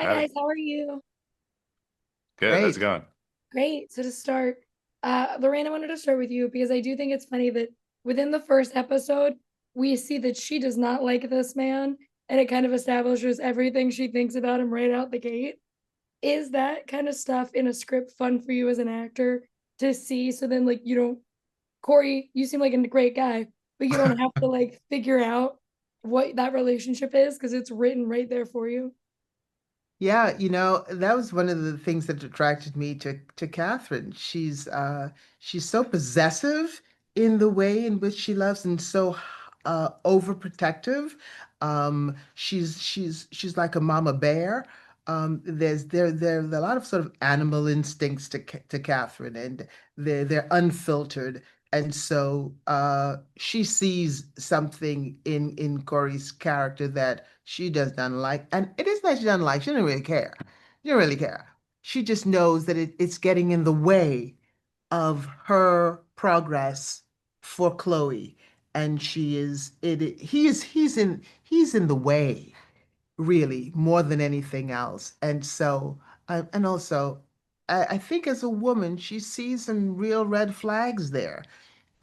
Hi Howdy. guys, how are you? Good. How's it Great. going? Great. So to start, Lorraine, I wanted to start with you because I do think it's funny that within the first episode, we see that she does not like this man, and it kind of establishes everything she thinks about him right out the gate. Is that kind of stuff in a script fun for you as an actor to see? So then, like, you don't, Corey, you seem like a great guy, but you don't have to like figure out what that relationship is because it's written right there for you. Yeah, that was one of the things that attracted me to Catherine. She's so possessive in the way in which she loves and so overprotective. She's like a mama bear. There's a lot of sort of animal instincts to Catherine, and they're unfiltered. And so she sees something in Corey's character that she does not like. And it is that she doesn't like, she doesn't really care. She doesn't really care. She just knows that it's getting in the way of her progress for Chloe. And she is it he's in the way, really, more than anything else. And so and also I think as a woman, she sees some real red flags there.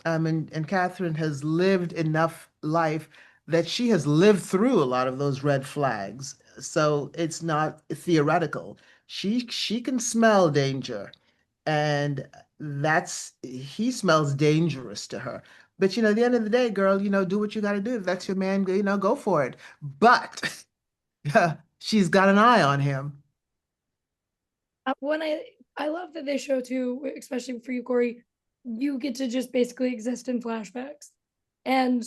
And Catherine has lived enough life that she has lived through a lot of those red flags. So it's not theoretical. She can smell danger, and that's he smells dangerous to her. But at the end of the day, girl, do what you got to do. If that's your man, go for it. But she's got an eye on him. When I love that they show too, especially for you, Corey, you get to just basically exist in flashbacks. And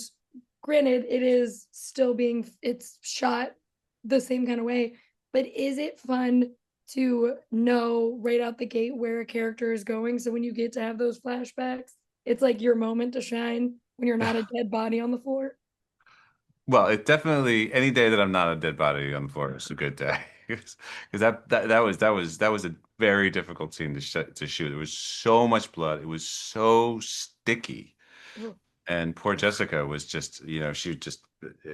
granted, it is still it's shot the same kind of way, but is it fun to know right out the gate where a character is going? So when you get to have those flashbacks, it's like your moment to shine when you're not a dead body on the floor. Well, it definitely any day that I'm not a dead body on the floor is a good day. Because that was a very difficult scene to shoot. There was so much blood. It was so sticky. And poor Jessica was just, she would just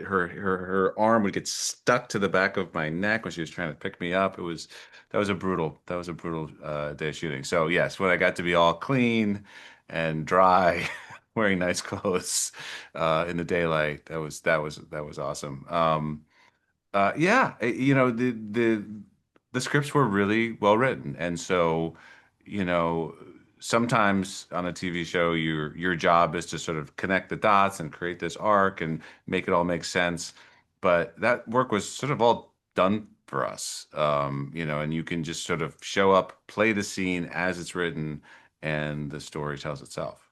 her arm would get stuck to the back of my neck when she was trying to pick me up. That was a brutal day of shooting. So yes, when I got to be all clean and dry, wearing nice clothes in the daylight, that was awesome. Yeah, the scripts were really well written, and so you know sometimes on a TV show, your job is to sort of connect the dots and create this arc and make it all make sense. But that work was sort of all done for us, and you can just sort of show up, play the scene as it's written, and the story tells itself.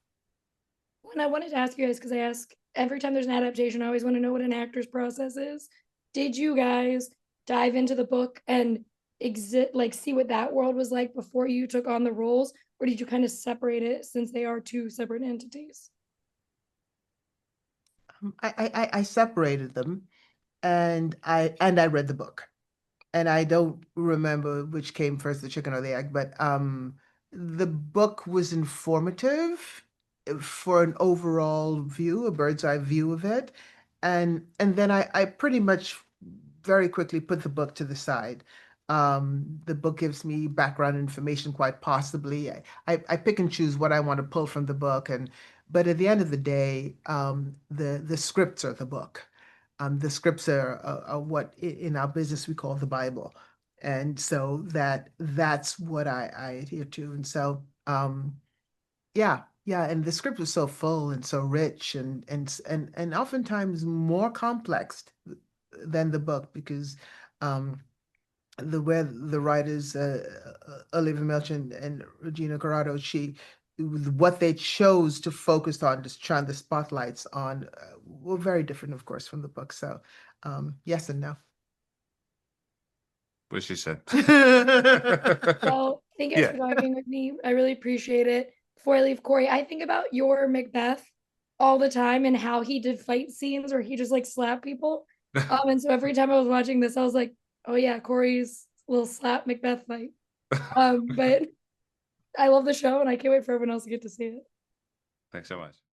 And I wanted to ask you guys because I ask every time there's an adaptation, I always want to know what an actor's process is. Did you guys dive into the book and exit like see what that world was like before you took on the roles, or did you kind of separate it since they are two separate entities? I separated them, and I read the book. And I don't remember which came first, the chicken or the egg, but the book was informative for an overall view, a bird's eye view of it. And then I pretty much very quickly put the book to the side. The book gives me background information, quite possibly. I pick and choose what I want to pull from the book, and but at the end of the day, the scripts are the book. The scripts are what in our business we call the Bible, and so that's what I adhere to. And so yeah, and the script was so full and so rich and oftentimes more complex than the book because um, the way the writers Olivia Melch and Regina Corrado, what they chose to focus on, just shine the spotlights on, were very different, of course, from the book. So, yes and no. What she said. Well, thank you guys Yeah. for talking with me. I really appreciate it. Before I leave, Corey, I think about your Macbeth all the time and how he did fight scenes where he just like slapped people. And so every time I was watching this, I was like, oh yeah, Corey's little slap Macbeth fight. But I love the show and I can't wait for everyone else to get to see it. Thanks so much.